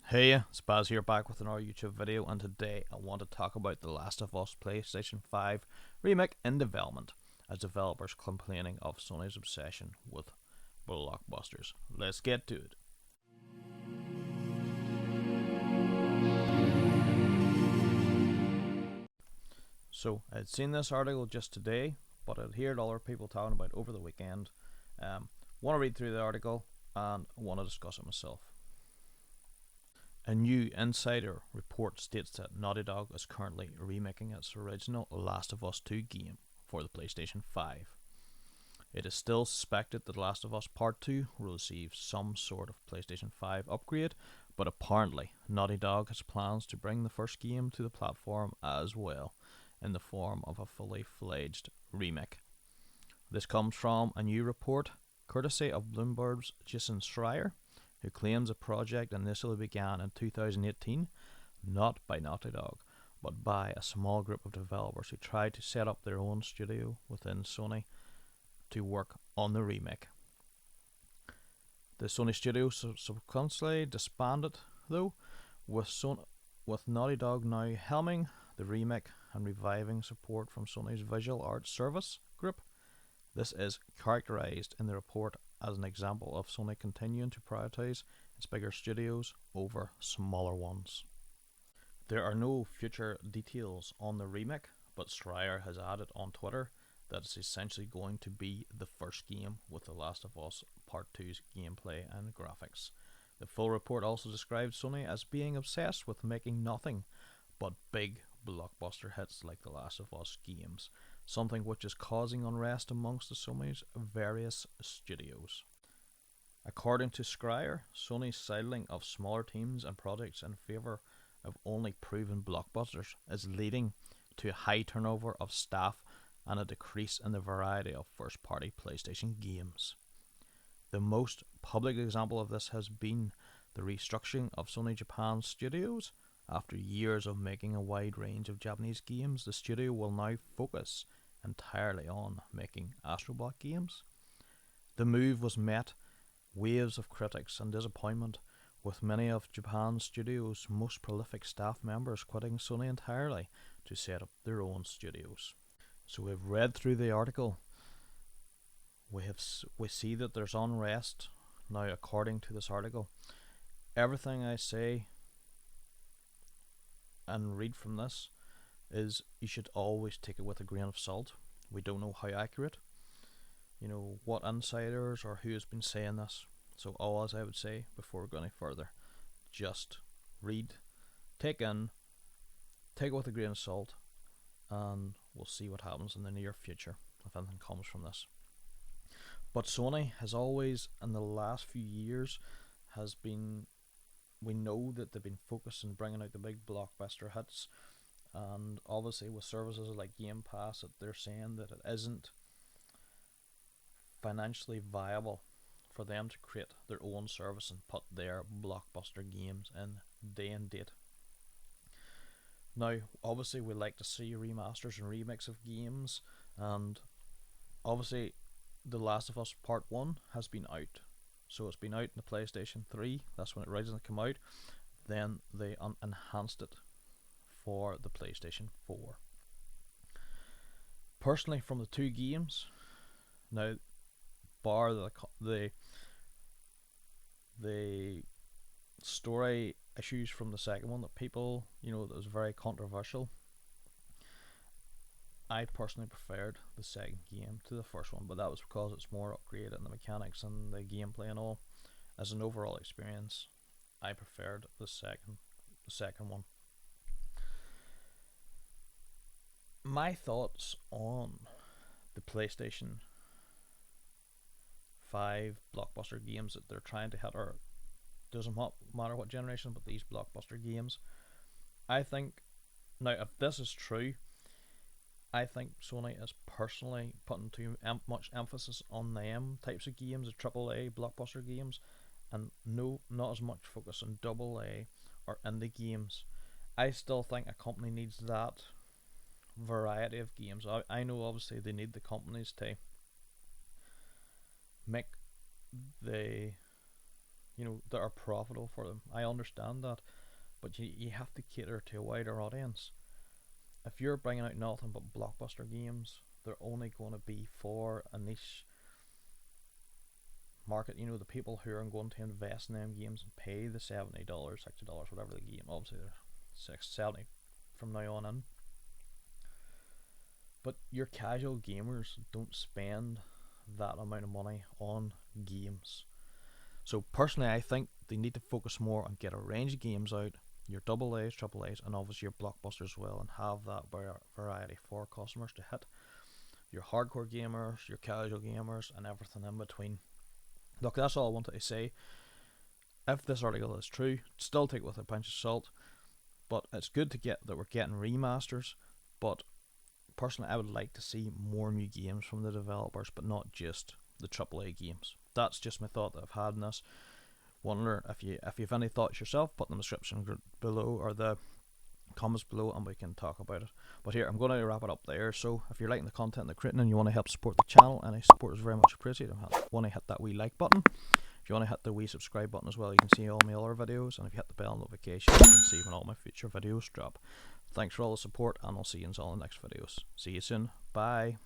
Hey, it's Baz here back with another YouTube video, and today I want to talk about The Last of Us PlayStation 5 Remake in development, as developers complaining of Sony's obsession with blockbusters. Let's get to it. So, I'd seen this article just today, but I'd heard other people talking about it over the weekend. Want to read through the article and want to discuss it myself. A new insider report states that Naughty Dog is currently remaking its original Last of Us 2 game for the PlayStation 5. It is still suspected that Last of Us Part 2 will receive some sort of PlayStation 5 upgrade, but apparently Naughty Dog has plans to bring the first game to the platform as well, in the form of a fully fledged remake. This comes from a new report courtesy of Bloomberg's Jason Schreier, who claims the project initially began in 2018, not by Naughty Dog, but by a small group of developers who tried to set up their own studio within Sony to work on the remake. The Sony studio subsequently disbanded, though, with Naughty Dog now helming the remake and reviving support from Sony's visual arts service group. This is characterized in the report as an example of Sony continuing to prioritize its bigger studios over smaller ones. There are no future details on the remake, but Schreier has added on Twitter that it's essentially going to be the first game with The Last of Us Part 2's gameplay and graphics. The full report also describes Sony as being obsessed with making nothing but big blockbuster hits like The Last of Us games, something which is causing unrest amongst the Sony's various studios. According to Schreier, Sony's sidling of smaller teams and projects in favour of only proven blockbusters is leading to a high turnover of staff and a decrease in the variety of first-party PlayStation games. The most public example of this has been the restructuring of Sony Japan Studios. After years of making a wide range of Japanese games, the studio will now focus entirely on making Astrobot games. The move was met waves of critics and disappointment, with many of Japan Studios' most prolific staff members quitting Sony entirely to set up their own studios. So we've read through the article. We see that there's unrest now. According to this article, everything I say and read from this is you should always take it with a grain of salt. We don't know how accurate, what insiders or who has been saying this. So all as I would say before we go any further, just read, take in, take it with a grain of salt, and we'll see what happens in the near future if anything comes from this. But Sony has always, in the last few years, we know that they've been focused on bringing out the big blockbuster hits, and obviously with services like Game Pass, that they're saying that it isn't financially viable for them to create their own service and put their blockbuster games in day and date. Now, obviously we like to see remasters and remakes of games, and obviously The Last of Us Part 1 has been out. So it's been out in the PlayStation 3, that's when it originally came out. Then they enhanced it for the PlayStation 4. Personally, from the two games, now bar the story issues from the second one that people, that was very controversial, I personally preferred the second game to the first one, but that was because it's more upgraded in the mechanics and the gameplay and all. As an overall experience, I preferred the second one. My thoughts on the PlayStation 5 blockbuster games that they're trying to hit, or doesn't matter what generation, but these blockbuster games, I think, now if this is true, I think Sony is personally putting too much emphasis on them types of games, the AAA blockbuster games, and not as much focus on AA or indie games. I still think a company needs that variety of games. I know obviously they need the companies to make the that are profitable for them. I understand that, but you have to cater to a wider audience. If you're bringing out nothing but blockbuster games, they're only going to be for a niche market. The people who are going to invest in them games and pay the $70, $60, whatever the game. Obviously, they're $70 from now on in. But your casual gamers don't spend that amount of money on games. So personally, I think they need to focus more on get a range of games out, your AA's, AAA's, and obviously your blockbusters as well, and have that variety for customers to hit your hardcore gamers, your casual gamers, and everything in between. Look, that's all I wanted to say. If this article is true, still take it with a pinch of salt, but it's good to get that we're getting remasters. But personally, I would like to see more new games from the developers, but not just the AAA games. That's just my thought that I've had in this. Wonder if you have any thoughts yourself, put them in the description below or the comments below, and we can talk about it. But here, I'm going to wrap it up there. So if you're liking the content that I'm creating and you want to help support the channel, any support is very much appreciated. You want to hit that wee like button. If you want to hit the wee subscribe button as well, you can see all my other videos, and if you hit the bell notification, you can see when all my future videos drop. Thanks for all the support, and I'll see you in all the next videos. See you soon. Bye.